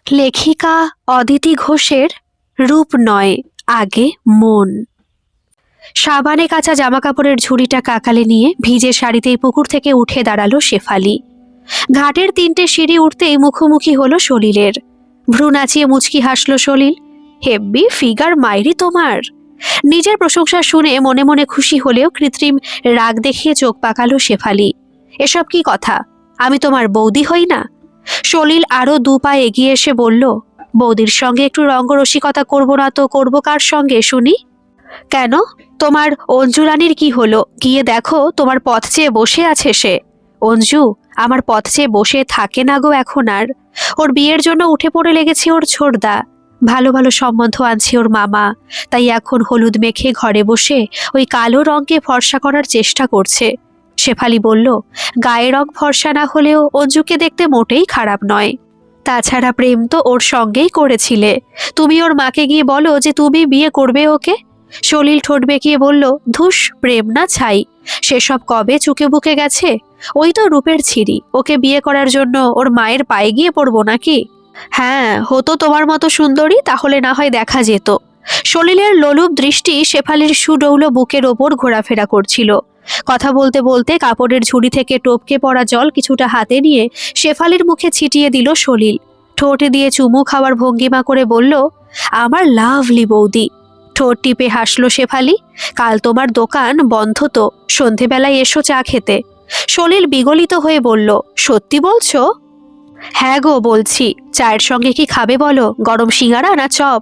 লেখিকা অদিতি ঘোষের রূপ নয়, আগে মন। সাবানে কাঁচা জামাকাপড়ের ঝুড়িটা কাকালে নিয়ে ভিজে শাড়িতেই পুকুর থেকে উঠে দাঁড়ালো শেফালি। ঘাটের 3টে সিঁড়ি উঠতেই মুখোমুখি হলো সলিলের। ভ্রু নাচিয়ে মুচকি হাসল সলিল। হেব্বি ফিগার মাইরি তোমার। নিজের প্রশংসা শুনে মনে মনে খুশি হলেও কৃত্রিম রাগ দেখিয়ে চোখ পাকালো শেফালি। এসব কি কথা? আমি তোমার বৌদি হই না? সলিল আরো 2 পা এগিয়ে এসে বলল, বৌদির সঙ্গে একটু রঙ্গরসিকতা করব না তো করব কার সঙ্গে শুনি? কেন, তোমার অঞ্জু রানীর কি হলো? গিয়ে দেখো, তোমার পথ চেয়ে বসে আছে সে। অঞ্জু আমার পথ চেয়ে বসে থাকে না গো এখন আর। ওর বিয়ের জন্য উঠে পড়ে লেগেছে ওর ছোড়দা। ভালো ভালো সম্বন্ধ আনছে ওর মামা, তাই এখন হলুদ মেখে ঘরে বসে ওই কালো রঙকে ফর্সা করার চেষ্টা করছে। শেফালি বলল, গায়ে রং ফর্সা না হলেও অঞ্জুকে দেখতে মোটেই খারাপ নয়। তাছাড়া প্রেম তো ওর সঙ্গেই করেছিলে। তুমি ওর মাকে গিয়ে বলো যে তুমি বিয়ে করবে ওকে। সলিল ঠোঁট বেঁকিয়ে বলল, ধুস, প্রেম না ছাই, সেসব কবে চুকে বুকে গেছে। ওই তো রূপের ছিরি, ওকে বিয়ে করার জন্য ওর মায়ের পায়ে গিয়ে পড়বো নাকি? হ্যাঁ, হতো তোমার মতো সুন্দরী তাহলে না হয় দেখা যেত। সলিলের লোলুপ দৃষ্টি শেফালির সুডৌলো বুকের ওপর ঘোরাফেরা করছিল। কথা বলতে বলতে কাপড়ের ঝুড়ি থেকে টপকে পড়া জল কিছুটা হাতে নিয়ে শেফালির মুখে ছিটিয়ে দিল সলিল। ঠোঁট দিয়ে চুমু খাওয়ার ভঙ্গিমা করে বলল, আমার লাভলি বৌদি। ঠোঁট টিপে হাসলো শেফালি। কাল তোমার দোকান বন্ধ তো, সন্ধেবেলায় এসো চা খেতে। সলিল বিগলিত হয়ে বলল, সত্যি বলছো? হ্যাঁ গো বলছি। চায়ের সঙ্গে কি খাবে বলো, গরম সিঙ্গারা না চপ?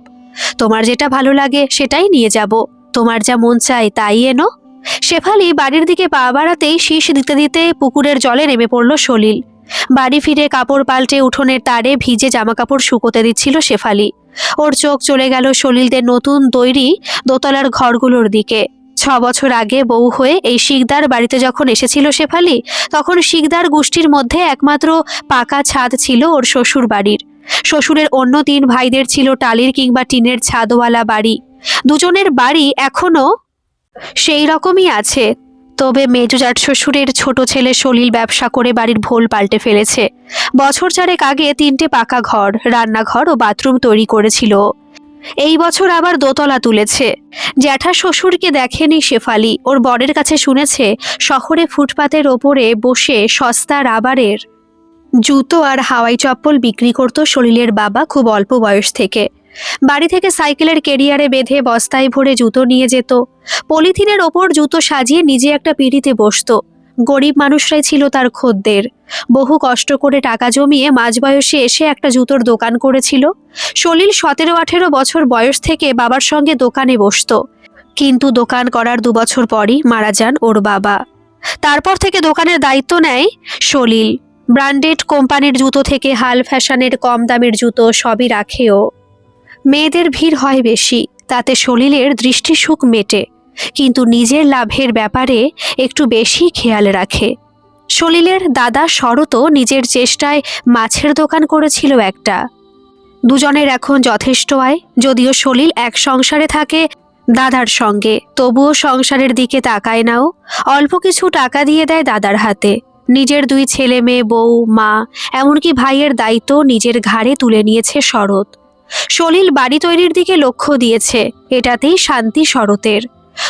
তোমার যেটা ভালো লাগে সেটাই নিয়ে যাব। তোমার যা মন চায় তাই এনো। শেফালি বাড়ির দিকে পা বাড়াতেই শীষ দিতে দিতে পুকুরের জলে নেমে পড়ল সলিল। বাড়ি ফিরে কাপড় পাল্টে উঠোনের তারে ভিজে জামাকাপড় শুকোতে দিচ্ছিল শেফালি। ওর চোখ চলে গেল সলিলদের নতুন তৈরি দোতলার ঘরগুলোর দিকে। 6 বছর আগে বউ হয়ে এই শিকদার বাড়িতে যখন এসেছিল শেফালি, তখন শিকদার গোষ্ঠীর মধ্যে একমাত্র পাকা ছাদ ছিল ওর শ্বশুর বাড়ির। শ্বশুরের অন্য 3 ভাইদের ছিল টালির কিংবা টিনের ছাদওয়ালা বাড়ি। দুজনের বাড়ি এখনো সেই রকমই আছে। তবে মেজো জ্যাঠ শ্বশুরের ছোট ছেলে সলিল ব্যবসা করে বাড়ির ভোল পাল্টে ফেলেছে। বছর 4 আগে 3টে পাকা ঘর, রান্নাঘর ও বাথরুম তৈরি করেছিল। এই বছর আবার দোতলা তুলেছে। জ্যাঠা শ্বশুরকে দেখেনি শেফালি, ওর বরের কাছে শুনেছে শহরে ফুটপাতের ওপরে বসে সস্তা রাবারের জুতো আর হাওয়াই চপ্পল বিক্রি করত সলিলের বাবা খুব অল্প বয়স থেকে। বাড়ি থেকে সাইকেলের কেরিয়ারে বেঁধে বস্তায় ভরে জুতো নিয়ে যেত। পলিথিনের ওপর জুতো সাজিয়ে নিজে একটা পিঁড়িতে বসত। গরিব মানুষরাই ছিল তার খদ্দের। বহু কষ্ট করে টাকা জমিয়ে মাঝবয়সে এসে একটা জুতোর দোকান করেছিল। সলিল 17-18 বছর বয়স থেকে বাবার সঙ্গে দোকানে বসত। কিন্তু দোকান করার 2 বছর পরই মারা যান ওর বাবা। তারপর থেকে দোকানের দায়িত্ব নেয় সলিল। ব্র্যান্ডেড কোম্পানির জুতো থেকে হাল ফ্যাশনের কম দামের জুতো সবই রাখেও। মেয়েদের ভিড় হয় বেশি, তাতে সলিলের দৃষ্টিসুখ মেটে, কিন্তু নিজের লাভের ব্যাপারে একটু বেশি খেয়াল রাখে। সলিলের দাদা শরৎও নিজের চেষ্টায় মাছের দোকান করেছিল একটা। দুজনের এখন যথেষ্ট আয়, যদিও সলিল এক সংসারে থাকে দাদার সঙ্গে, তবুও সংসারের দিকে তাকায় নাও। অল্প কিছু টাকা দিয়ে দেয় দাদার হাতে। নিজের 2 ছেলে মেয়ে, বউ, মা, এমনকি ভাইয়ের দায়িত্ব নিজের ঘাড়ে তুলে নিয়েছে শরৎ। সলিল বাড়ি তৈরির দিকে লক্ষ্য দিয়েছে, এটাতেই শান্তি শরতের।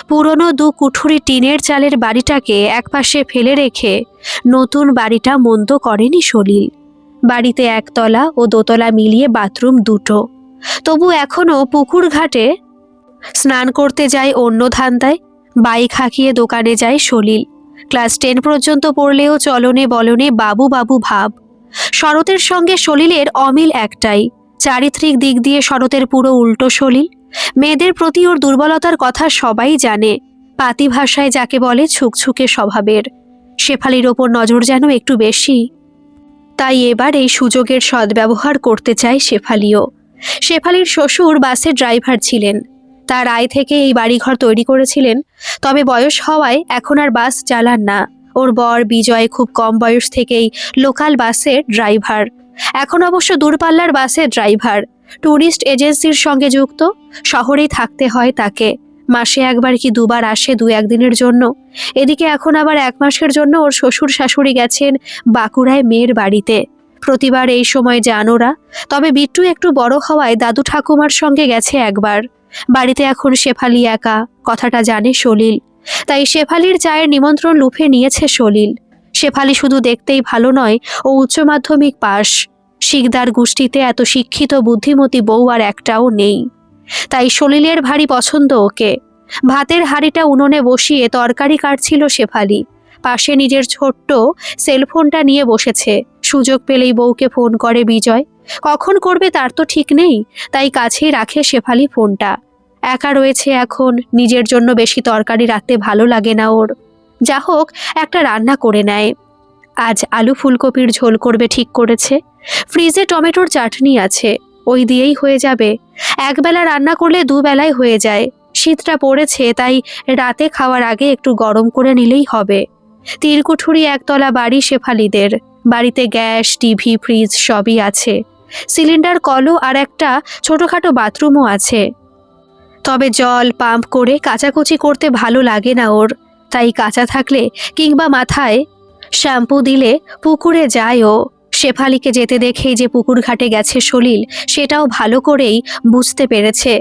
পুরনো 2 কুঠুরি টিনের চালের বাড়িটাকে একপাশে ফেলে রেখে নতুন বাড়িটা মন্দ করেনি সলিল। বাড়িতে 1 তলা ও 2 তলা মিলিয়ে বাথরুম 2টো। তবু এখনো পুকুর ঘাটে স্নান করতে যায় অন্য ধান্দায়। বাইক হাঁকিয়ে দোকানে যায় সলিল। ক্লাস 10 পর্যন্ত পড়লেও চলনে বলনে বাবু বাবু ভাব। শরতের সঙ্গে সলিলের অমিল একটাই, চারিত্রিক দিক দিয়ে শরতের পুরো উল্টো সলিল। মেয়েদের প্রতি ওর দুর্বলতার কথা সবাই জানে। পাতি ভাষায় যাকে বলে ছুকছুকে স্বভাবের। শেফালির ওপর নজর যেন একটু বেশি। তাই এবার এই সুযোগের সদ্ব্যবহার করতে চায় শেফালিও। শেফালির শ্বশুর বাসের ড্রাইভার ছিলেন। তার আয় থেকে এই বাড়িঘর তৈরি করেছিলেন। তবে বয়স হওয়ায় এখন আর বাস চালান না। ওর বর বিজয় খুব কম বয়স থেকেই লোকাল বাসের ড্রাইভার। এখন অবশ্য দূরপাল্লার বাসের ড্রাইভার। ট্যুরিস্ট এজেন্সির সঙ্গে যুক্ত। শহরেই থাকতে হয় তাকে। মাসে 1 বার কি 2 বার আসে 2-1 দিনের জন্য। এদিকে এখন আবার 1 মাসের জন্য ওর শ্বশুর শাশুড়ি গেছেন বাঁকুড়ায় মেয়ের বাড়িতে। প্রতিবার এই সময় যান ওরা। তবে বিট্টু একটু বড় হওয়ায় দাদু ঠাকুমার সঙ্গে গেছে একবার। বাড়িতে এখন শেফালি একা, কথাটা জানে সলিল। তাই শেফালির চায়ের নিমন্ত্রণ লুফে নিয়েছে সলিল। শেফালি শুধু দেখতেই ভালো নয়, ও উচ্চ মাধ্যমিক পাশ। শিকদার গোষ্ঠীতে এত শিক্ষিত বুদ্ধিমতী বউ আর একটাও নেই। তাই সলিলের ভারী পছন্দ ওকে। ভাতের হাঁড়িটা উনুনে বসিয়ে তরকারি কাটছিল শেফালি। পাশে নিজের ছোট্ট সেলফোনটা নিয়ে বসেছে। সুযোগ পেলেই বউকে ফোন করে বিজয়। কখন করবে তার তো ঠিক নেই, তাই কাছেই রাখে শেফালি ফোনটা। একা রয়েছে এখন, নিজের জন্য বেশি তরকারি রাখতে ভালো লাগে না ওর। যা হোক, একটা রান্না করে নেয়। আজ আলু ফুলকপির ঝোল করবে ঠিক করেছে। ফ্রিজে টমেটোর চাটনি আছে, ওই দিয়েই হয়ে যাবে। একবেলা রান্না করলে দুবেলায় হয়ে যায়। শীতটা পড়েছে, তাই রাতে খাওয়ার আগে একটু গরম করে নিলেই হবে। তিরকুঠুরি একতলা বাড়ি শেফালিদের। বাড়িতে গ্যাস, টিভি, ফ্রিজ সবই আছে। সিলিন্ডার কলও আর একটা ছোটখাটো বাথরুমও আছে। তবে জল পাম্প করে কাচাকুচি করতে ভালো লাগে না ওর। তাই কাঁচা থাকলে কিংবা মাথায় শ্যাম্পু দিলে পুকুরে যায় ও। শেফালিকে যেতে দেখেই যে পুকুর ঘাটে গেছে সলিল, সেটাও ভালো করেই বুঝতে পেরেছে।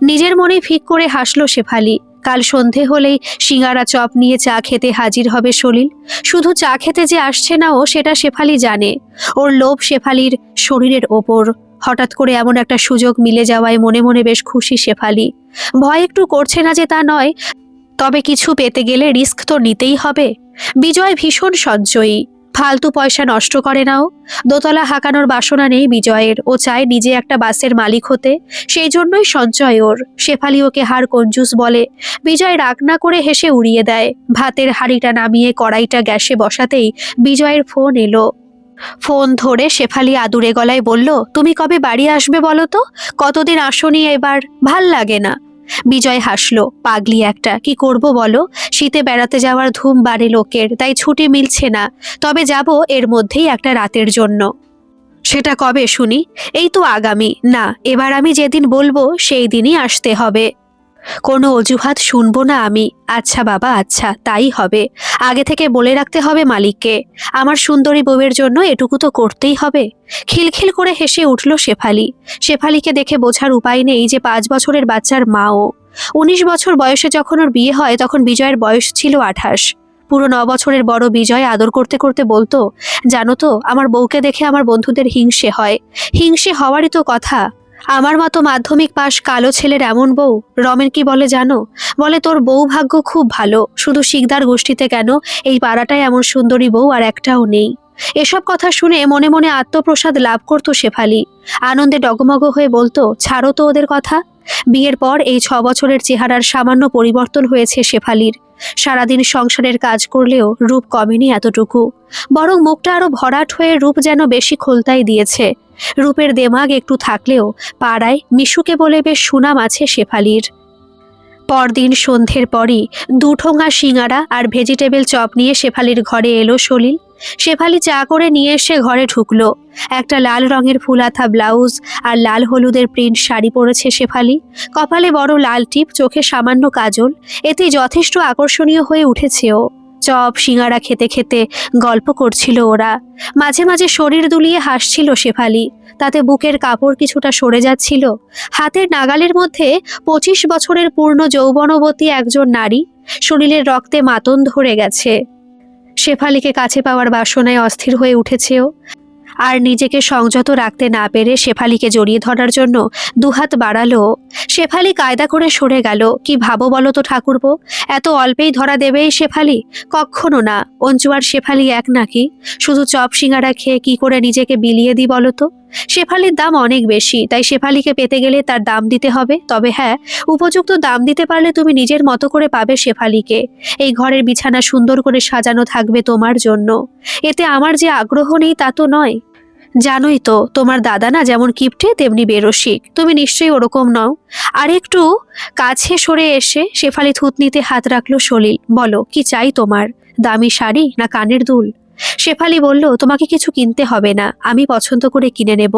নিজের মনে ফিক করে হাসল শেফালি। কাল সন্ধে হলেই সিঙ্গারা চপ নিয়ে চা খেতে হাজির হবে সলিল। শুধু চা খেতে যে আসছে না ও, সেটা শেফালি জানে। ওর লোভ শেফালির শরীরের ওপর। হঠাৎ করে এমন একটা সুযোগ মিলে যাওয়ায় মনে মনে বেশ খুশি শেফালি। ভয় একটু করছে না যে তা নয়, তবে কিছু পেতে গেলে রিস্ক তো নিতেই হবে। বিজয় ভীষণ সঞ্চয়ী, ফালতু পয়সা নষ্ট করে নাও। দোতলা হাঁকানোর বাসনা নেই বিজয়ের। ও চায় নিজে একটা বাসের মালিক হতে, সেই জন্যই সঞ্চয় ওর। শেফালি ওকে হার কঞ্জুস বলে। বিজয় রাগ না করে হেসে উড়িয়ে দেয়। ভাতের হাঁড়িটা নামিয়ে কড়াইটা গ্যাসে বসাতেই বিজয়ের ফোন এলো। ফোন ধরে শেফালি আদুরে গলায় বলল, তুমি কবে বাড়ি আসবে বলো তো? কতদিন আসনি এবার, ভাল লাগে না। বিজয় হাসলো। পাগলি একটা, কি করব বলো? শীতে বেড়াতে যাওয়ার ধুম বাড়ে লোকের, তাই ছুটি মিলছে না। তবে যাব এর মধ্যেই একটা রাতের জন্য। সেটা কবে শুনি? এই তো আগামী। না, এবার আমি যেদিন বলবো সেই দিনই আসতে হবে। কোনো অজুহাত শুনবো না আমি। আচ্ছা বাবা, আচ্ছা, তাই হবে। আগে থেকে বলে রাখতে হবে মালিককে। আমার সুন্দরী বউয়ের জন্য এটুকু তো করতেই হবে। খিলখিল করে হেসে উঠল শেফালি। শেফালিকে দেখে বোঝার উপায় নেই যে 5 বছরের বাচ্চার মাও। 19 বছর বয়সে যখন ওর বিয়ে হয় তখন বিজয়ের বয়স ছিল 28। পুরো 9 বছরের বড় বিজয় আদর করতে করতে বলতো, জানো তো, আমার বউকে দেখে আমার বন্ধুদের হিংসে হয়। হিংসে হওয়ারই তো কথা। আমার মতো মাধ্যমিক পাশ কালো ছেলের এমন বউ। রমেন কি বলে জানো? বলে, তোর বউ ভাগ্য খুব ভালো। শুধু শিকদার গোষ্ঠীতে কেন, এই পাড়াটায় এমন সুন্দরী বউ আর একটাও নেই। এসব কথা শুনে মনে মনে আত্মপ্রসাদ লাভ করতো শেফালি। আনন্দে ডগমগ হয়ে বলতো, ছাড়ো তো ওদের কথা। বিয়ের পর এই 6 বছরের চেহারার সামান্য পরিবর্তন হয়েছে শেফালির। সারাদিন সংসারের কাজ করলেও রূপ কমেনি এতটুকু, বরং মুখটা আরো ভরাট হয়ে রূপ যেন বেশি খোলতাই দিয়েছে। রূপের দেমাগ একটু থাকলেও পাড়ায় মিশুকে বলে বেশ সুনাম আছে শেফালির। পরদিন সন্ধ্যের পরই 2 ঠোঙা সিঙ্গারা আর ভেজিটেবল চপ নিয়ে শেফালির ঘরে এলো সলিল। শেফালি চা করে নিয়ে এসে ঘরে ঢুকলো। একটা লাল রঙের ফুলাথা ব্লাউজ আর লাল হলুদের প্রিন্ট শাড়ি পরেছে শেফালি। কপালে বড় লাল টিপ, চোখে সামান্য কাজল। এতে যথেষ্ট আকর্ষণীয় হয়ে উঠেছে ও। চপ সিঙ্গারা খেতে খেতে গল্প করছিল ওরা। মাঝে মাঝে শরীর দুলিয়ে হাসছিল শেফালি। তাতে বুকের কাপড় কিছুটা সরে যাচ্ছিল। হাতের নাগালের মধ্যে 25 বছরের পূর্ণ যৌবনবতী একজন নারী। শরীরের রক্তে মাতন ধরে গেছে। শেফালিকে কাছে পাওয়ার বাসনায় অস্থির হয়ে উঠেছে ও। আর নিজেকে সংযত রাখতে না পেরে শেফালিকে জড়িয়ে ধরার জন্য 2 হাত বাড়ালো। শেফালি কায়দা করে সরে গেল। কি ভাবো বলো তো ঠাকুরপো, এত অল্পেই ধরা দেবে এই শেফালি? কক্ষনো না। অঞ্জু আর শেফালি এক নাকি? শুধু চপ সিঙ্গারা খেয়ে কি করে নিজেকে বিলিয়ে দিই বলো তো? শেফালির দাম অনেক বেশি, তাই শেফালিকে পেতে গেলে তার দাম দিতে হবে। তবে হ্যাঁ, উপযুক্ত দাম দিতে পারলে তুমি নিজের মতো করে পাবে শেফালিকে। এই ঘরের বিছানা সুন্দর করে সাজানো থাকবে তোমার জন্য। এতে আমার যে আগ্রহ নেই তা তো নয়। জানোই তো, তোমার দাদা না যেমন কিপটে তেমনি বেরসিক। তুমি নিশ্চয়ই ওরকম নও। আর একটু কাছে সরে এসে শেফালি থুতনিতে হাত রাখলো সলিল। বলো, কি চাই তোমার? দামি শাড়ি না কানের দুল? শেফালি বলল, তোমাকে কিছু কিনতে হবে না, আমি পছন্দ করে কিনে নেব।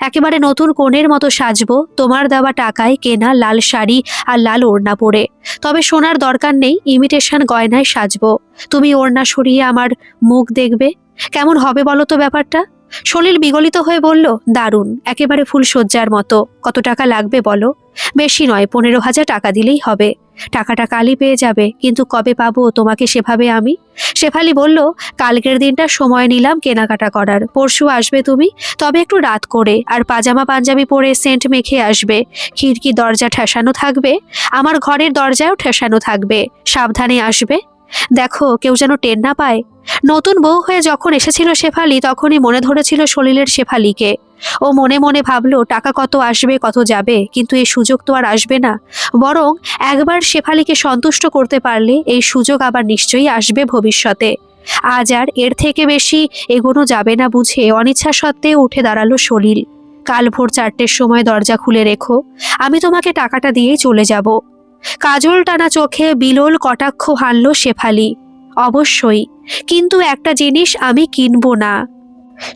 একেবারে নতুন কনের মতো সাজবো, তোমার দেওয়া টাকায় কেনা লাল শাড়ি আর লাল ওড়না পরে। তবে সোনার দরকার নেই, ইমিটেশন গয়নায় সাজবো। তুমি ওড়না সরিয়ে আমার মুখ দেখবে। কেমন হবে বলো তো ব্যাপারটা? সলিল বিগলিত হয়ে বলল, দারুণ, একেবারে ফুলশয্যার মতো। কত টাকা লাগবে বলো? বেশি নয়, 15,000 টাকা দিলেই হবে। টাকাটা কালই পেয়ে যাবে, কিন্তু কবে পাবো তোমাকে সেভাবে আমি? শেফালি বলল, কালকের দিনটা সময় নিলাম কেনাকাটা করার, পরশু আসবে তুমি, তবে একটু রাত করে, আর পাজামা পাঞ্জাবি পরে সেন্ট মেখে আসবে। খিড়কি দরজা ঠেসানো থাকবে, আমার ঘরের দরজাও ঠেসানো থাকবে, সাবধানে আসবে। দেখো কেউ যেন টের না পায়। নতুন বউ হয়ে যখন এসেছিল শেফালি, তখনই মনে ধরেছিল সলিলের শেফালিকে। ও মনে মনে ভাবলো টাকা কত আসবে কত যাবে, কিন্তু এই সুযোগ তো আর আসবে না। বরং একবার শেফালিকে সন্তুষ্ট করতে পারলে এই সুযোগ আবার নিশ্চয়ই আসবে ভবিষ্যতে। আজ আর এর থেকে বেশি এগোনো যাবে না বুঝে অনিচ্ছা সত্ত্বেও উঠে দাঁড়ালো সলিল। কাল ভোর 4টের সময় দরজা খুলে রেখো, আমি তোমাকে টাকাটা দিয়েই চলে যাব। কাজল টানা চোখে বিলোল কটাক্ষ হানল শেফালি। অবশ্যই, কিন্তু একটা জিনিস আমি কিনবো না,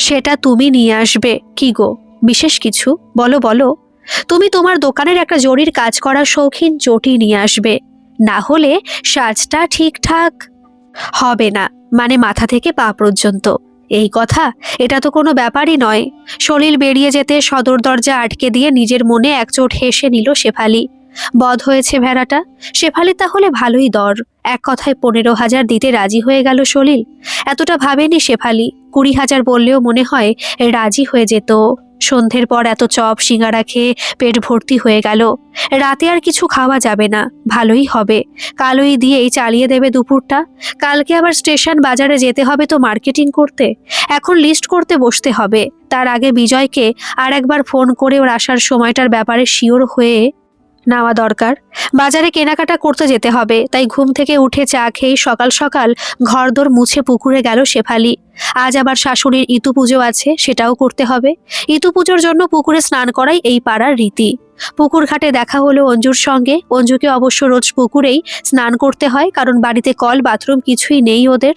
সেটা তুমি নিয়ে আসবে। কি গো, বিশেষ কিছু? বলো বলো। তুমি তোমার দোকানের একটা জরির কাজ করা শৌখিন চটি নিয়ে আসবে, না হলে সাজটা ঠিকঠাক হবে না, মানে মাথা থেকে পা পর্যন্ত। এই কথা? এটা তো কোনো ব্যাপারই নয়। সলিল বেরিয়ে যেতে সদর দরজা আটকে দিয়ে নিজের মনে একচোট হেসে নিল শেফালি। বধ হয়েছে ভেড়াটা। শেফালি তাহলে ভালোই দর। এক কথায় 15,000 দিতে রাজি হয়ে গেল সলিল। এতটা ভাবেনি শেফালি। 20,000 বললেও মনে হয় রাজি হয়ে যেত। সন্ধ্যের পর এত চপ সিঙ্গারা খেয়ে পেট ভর্তি হয়ে গেল। রাতে আর কিছু খাওয়া যাবে না। ভালোই হবে, কাল ওই দিয়েই চালিয়ে দেবে দুপুরটা। কালকে আবার স্টেশন বাজারে যেতে হবে তো মার্কেটিং করতে। এখন লিস্ট করতে বসতে হবে। তার আগে বিজয়কে আর একবার ফোন করে ওর আসার সময়টার ব্যাপারে শিওর হয়ে নেওয়া দরকার। বাজারে কেনাকাটা করতে যেতে হবে, তাই ঘুম থেকে উঠে চা খেয়ে সকাল সকাল ঘরদোর মুছে পুকুরে গেল শেফালি। আজ আবার শাশুড়ির ইতু পুজো আছে, সেটাও করতে হবে। ইতু পুজোর জন্য পুকুরে স্নান করাই এই পাড়ার রীতি। পুকুর ঘাটে দেখা হলো অঞ্জুর সঙ্গে। অঞ্জুকে অবশ্য রোজ পুকুরেই স্নান করতে হয়, কারণ বাড়িতে কল বাথরুম কিছুই নেই ওদের।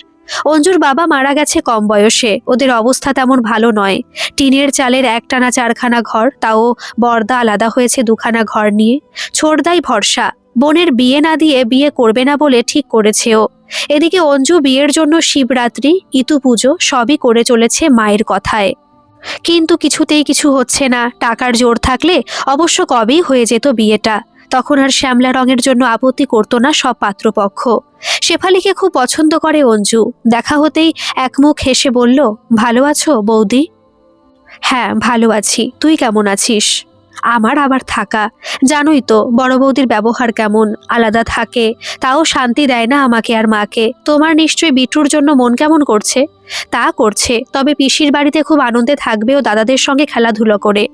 অঞ্জুর বাবা মারা গেছে কম বয়সে। ওদের অবস্থা তেমন ভালো নয়। টিনের চালের একটানা 4খানা ঘর, তাও বর্দা আলাদা হয়েছে 2খানা ঘর নিয়ে। ছোটদাই ভরসা। বোনের বিয়ে না দিয়ে বিয়ে করবে না বলে ঠিক করেছে ও। এদিকে অঞ্জু বিয়ের জন্য শিবরাত্রি, ইতু পুজো সবই করে চলেছে মায়ের কথায়। কিন্তু কিছুতেই কিছু হচ্ছে না। টাকার জোর থাকলে অবশ্য কবেই হয়ে যেত বিয়েটা। তখন আর শ্যামলা রঙের জন্য আপত্তি করতো না সব পাত্রপক্ষ। শেফালিকে খুব পছন্দ করে অঞ্জু। দেখা হতেই একমুখ হেসে বলল, ভালো আছো বৌদি? হ্যাঁ ভালো আছি, তুই কেমন আছিস? আমার আবার থাকা, জানোই তো বড় বৌদির ব্যবহার কেমন, আলাদা থাকে, তাও শান্তি দেয় না আমাকে আর মাকে। তোমার নিশ্চয়ই বিট্টুর জন্য মন কেমন করছে? তা করছে, তবে পিসির বাড়িতে খুব আনন্দে থাকবে ও দাদাদের সঙ্গে খেলাধুলো করে।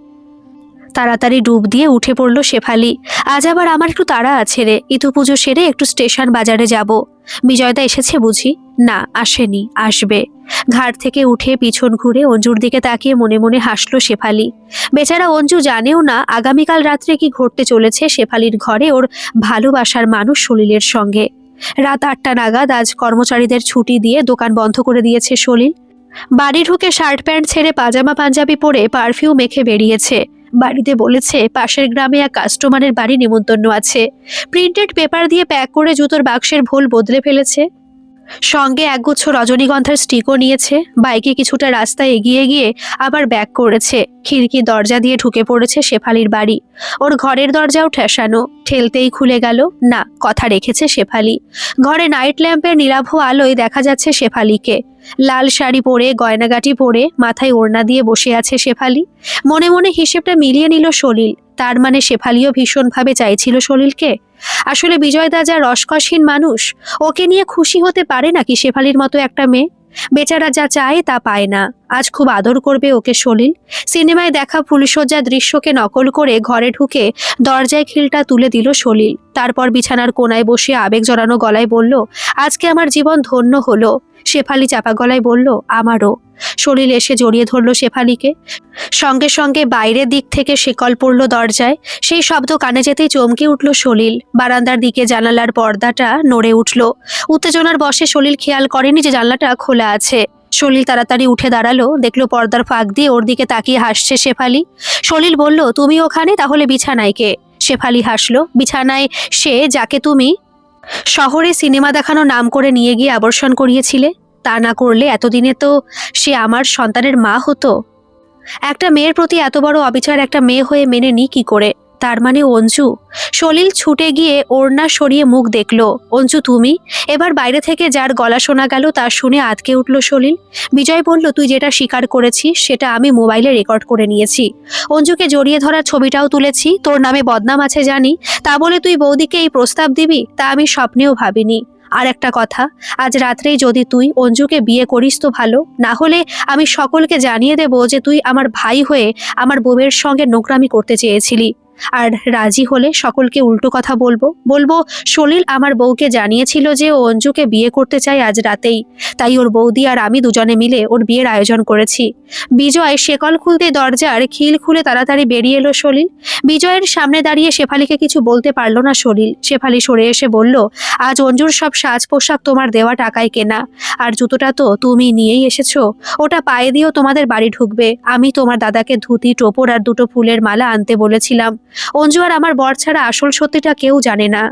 তাড়াতাড়ি ডুব দিয়ে উঠে পড়ল শেফালি। আজ আবার আমার একটু তাড়া আছে রে, ইতু পুজো সেরে একটু স্টেশন বাজারে যাব। বিজয়দা এসেছে বুঝি? না, আসেনি, আসবে। ঘাট থেকে উঠে পিছন ঘুরে অঞ্জুর দিকে তাকিয়ে মনে মনে হাসল শেফালি। বেচারা অঞ্জু জানেও না আগামীকাল রাত্রে কি ঘটতে চলেছে শেফালির ঘরে ওর ভালোবাসার মানুষ সলিলের সঙ্গে। রাত 8টা নাগাদ আজ কর্মচারীদের ছুটি দিয়ে দোকান বন্ধ করে দিয়েছে সলিল। বাড়ি ঢুকে শার্ট প্যান্ট ছেড়ে পাজামা পাঞ্জাবি পরে পারফিউম মেখে বেরিয়েছে। বাড়িতে বলেছে পাশের গ্রামে এক কাস্টমারের বাড়ি নেমন্তন্ন আছে। প্রিন্টেড পেপার দিয়ে প্যাক করে জুতোর বাক্সের ভোল বদলে ফেলেছে। সঙ্গে একগুচ্ছ রজনীগন্ধার স্টিকও নিয়েছে। বাইকে কিছুটা রাস্তা এগিয়ে গিয়ে আবার ব্যাক করেছে। খিড়কি দরজা দিয়ে ঢুকে পড়েছে শেফালির বাড়ি। ওর ঘরের দরজাও ঠেসানো। ঠেলতেই খুলে গেল। না, কথা রেখেছে শেফালি। ঘরে নাইট ল্যাম্পের নীলাভ আলোয় দেখা যাচ্ছে শেফালিকে। লাল শাড়ি পরে, গয়নাগাটি পরে, মাথায় ওড়না দিয়ে বসে আছে শেফালি। মনে মনে হিসেবটা মিলিয়ে নিল সলিল। তার মানে শেফালিও ভীষণভাবে চাইছিল সলিলকে। আসলে বিজয়দা যা রসকসহীন মানুষ, ওকে নিয়ে খুশি হতে পারে নাকি শেফালির মতো একটা মেয়ে? বেচারা যা চায় তা পায় না। আজ খুব আদর করবে ওকে সলিল। সিনেমায় দেখা ফুলশয্যা দৃশ্যকে নকল করে ঘরে ঢুকে দরজায় খিলটা তুলে দিল সলিল। তারপর বিছানার কোনায় বসে আবেগ জড়ানো গলায় বলল, আজকে আমার জীবন ধন্য হলো। শেফালি চাপা গলায় বলল, আমারও। সলিল এসে জড়িয়ে ধরল শেফালিকে। সঙ্গে সঙ্গে বাইরের দিক থেকে শেকল পড়ল দরজায়। সেই শব্দ কানে যেতেই চমকে উঠল সলিল। বারান্দার দিকে জানালার পর্দাটা নড়ে উঠল। উত্তেজনার বশে সলিল খেয়াল করেনি যে জানলাটা খোলা আছে। সলিল তাড়াতাড়ি উঠে দাঁড়ালো। দেখলো পর্দার ফাঁক দিয়ে ওর দিকে তাকিয়ে হাসছে শেফালি। সলিল বলল, তুমি ওখানে, তাহলে বিছানায় কে? শেফালি হাসলো। বিছানায় সে যাকে তুমি শহরে সিনেমা দেখানো নাম করে নিয়ে গিয়ে আবর্ষণ করিয়েছিলে। তা না করলে এতদিনে তো সে আমার সন্তানের মা হতো। একটা মেয়ের প্রতি এত বড় অবিচার একটা মেয়ে হয়ে মেনে নি কি করে? তার মানে অঞ্জু? সলিল ছুটে গিয়ে ওড়না সরিয়ে মুখ দেখল। অঞ্জু তুমি? এবার বাইরে থেকে যার গলা শোনা গেল তা শুনে আঁতকে উঠল সলিল। বিজয় বলল, তুই যেটা স্বীকার করেছিস সেটা আমি মোবাইলে রেকর্ড করে নিয়েছি। অঞ্জুকে জড়িয়ে ধরার ছবিটাও তুলেছি। তোর নামে বদনাম আছে জানি, তা বলে তুই বৌদিকে এই প্রস্তাব দিবি তা আমি স্বপ্নেও ভাবিনি। আর একটা কথা, আজ রাত্রেই যদি তুই অঞ্জুকে বিয়ে করিস তো ভালো, না হলে আমি সকলকে জানিয়ে দেব যে তুই আমার ভাই হয়ে আমার বউয়ের সঙ্গে নোংরামি করতে চেয়েছিলি। আর রাজি হলে সকলকে উল্টো কথা বলবো সলিল আমার বউকে জানিয়েছিল যে ও অঞ্জুকে বিয়ে করতে চায় আজ রাতেই, তাই ওর বৌদি আর আমি দুজনে মিলে ওর বিয়ের আয়োজন করেছি। বিজয় শেকল খুলতে দরজার খিল খুলে তাড়াতাড়ি বেরিয়ে এলো সলিল। বিজয়ের সামনে দাঁড়িয়ে শেফালিকে কিছু বলতে পারলো না সলিল। শেফালি সরে এসে বলল, আজ অঞ্জুর সব সাজ পোশাক তোমার দেওয়া টাকায় কেনা, আর জুতোটা তো তুমি নিয়েই এসেছো। ওটা পায়ে দিয়েও তোমাদের বাড়ি ঢুকবে। আমি তোমার দাদাকে ধুতি, টোপর আর দুটো ফুলের মালা আনতে বলেছিলাম। অঞ্জু আর আমার বর ছাড়া আসল সত্যিটা কেউ জানে না।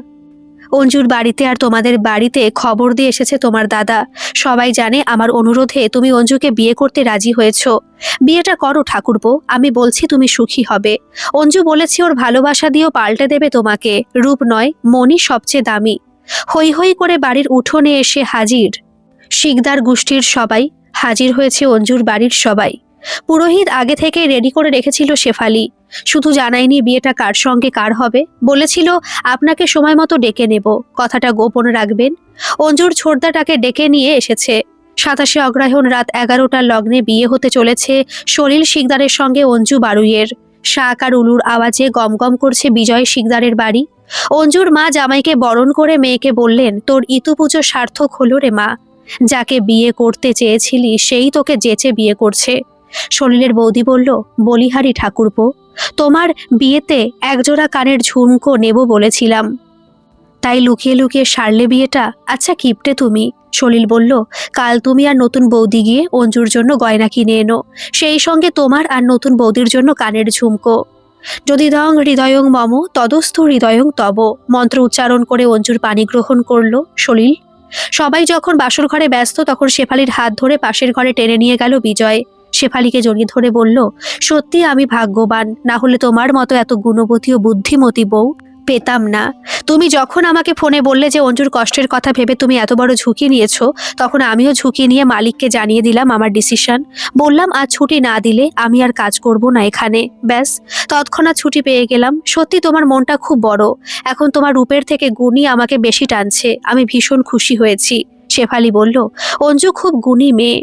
অঞ্জুর বাড়িতে আর তোমাদের বাড়িতে খবর দিয়ে এসেছে তোমার দাদা। সবাই জানে আমার অনুরোধে তুমি অঞ্জুকে বিয়ে করতে রাজি হয়েছো। বিয়েটা করো ঠাকুরপো, আমি বলছি তুমি সুখী হবে। অঞ্জু বলেছি ওর ভালোবাসা দিয়েও পাল্টে দেবে তোমাকে। রূপ নয়, মনই সবচেয়ে দামি। হৈ হৈ করে বাড়ির উঠোনে এসে হাজির শিকদার গোষ্ঠীর সবাই। হাজির হয়েছে অঞ্জুর বাড়ির সবাই। পুরোহিত আগে থেকে রেডি করে রেখেছিল শেফালি, শুধু জানায়নি বিয়েটা কার সঙ্গে কার হবে। বলেছিল আপনাকে সময় মতো ডেকে নেব, কথাটা গোপন রাখবেন। অঞ্জুর ছোটদাটাকে ডেকে নিয়ে এসেছে। 27 অগ্রহায়ণ রাত 11টার লগ্নে বিয়ে হতে চলেছে সলিল শিকদারের সঙ্গে অঞ্জু বারুইয়ের। শাক আর উলুর আওয়াজে গমগম করছে বিজয় শিকদারের বাড়ি। অঞ্জুর মা জামাইকে বরণ করে মেয়েকে বললেন, তোর ইতু পুজো সার্থক হলো রে মা। যাকে বিয়ে করতে চেয়েছিলি সেই তোকে যেচে বিয়ে করছে। সলিলের বৌদি বলল, বলিহারি ঠাকুরপো, তোমার বিয়েতে একজোড়া কানের ঝুমকো নেব বলেছিলাম, তাই লুকিয়ে লুকিয়ে সারলে বিয়েটা। আচ্ছা কিপটে তুমি। সলিল বলল, কাল তুমি আর নতুন বৌদি গিয়ে অঞ্জুর জন্য গয়না কিনে এনো, সেই সঙ্গে তোমার আর নতুন বৌদির জন্য কানের ঝুমকো। যদি দং হৃদয়ং মম তদস্থ হৃদয়ং তব, মন্ত্র উচ্চারণ করে অঞ্জুর পানি গ্রহণ করলো সলিল। সবাই যখন বাসর ঘরে ব্যস্ত তখন শেফালির হাত ধরে পাশের ঘরে টেনে নিয়ে গেল বিজয়। শেফালিকে জড়িয়ে ধরে বলল, সত্যি আমি ভাগ্যবান, না হলে তোমার মতো এত গুণবতী ও বুদ্ধিমতী বউ পেতাম না। তুমি যখন আমাকে ফোনে বললে যে অঞ্জুর কষ্টের কথা ভেবে তুমি এত বড় ঝুঁকি নিয়েছো, তখন আমিও ঝুঁকি নিয়ে মালিককে জানিয়ে দিলাম আমার ডিসিশন। বললাম আজ ছুটি না দিলে আমি আর কাজ করব না এখানে। ব্যাস, তৎক্ষণাৎ ছুটি পেয়ে গেলাম। সত্যি তোমার মনটা খুব বড়। এখন তোমার রূপের থেকে গুণই আমাকে বেশি টানছে। আমি ভীষণ খুশি হয়েছি। শেফালি বলল, অঞ্জু খুব গুণী মেয়ে।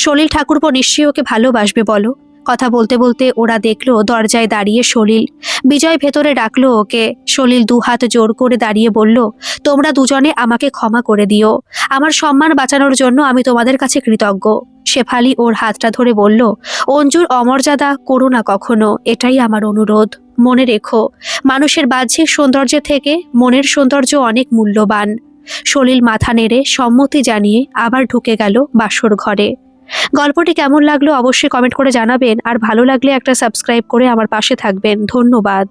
সলিল ঠাকুরপো নিশ্চয়ই ওকে ভালোবাসবে বলো। কথা বলতে বলতে ওরা দেখলো দরজায় দাঁড়িয়ে সলিল। বিজয় ভেতরে ডাকলো ওকে। সলিল 2 হাত জোর করে দাঁড়িয়ে বলল, তোমরা দুজনে আমাকে ক্ষমা করে দিও। আমার সম্মান বাঁচানোর জন্য আমি তোমাদের কাছে কৃতজ্ঞ। শেফালি ওর হাতটা ধরে বলল, অঞ্জুর অমর্যাদা করো না কখনো, এটাই আমার অনুরোধ। মনে রেখো, মানুষের বাহ্যিক সৌন্দর্যের থেকে মনের সৌন্দর্য অনেক মূল্যবান। সলিল মাথা নেড়ে সম্মতি জানিয়ে আবার ঢুকে গেল বাসর ঘরে। গল্পটি কেমন লাগলো অবশ্যই কমেন্ট করে জানাবেন, আর ভালো লাগলে একটা সাবস্ক্রাইব করে আমার পাশে থাকবেন। ধন্যবাদ।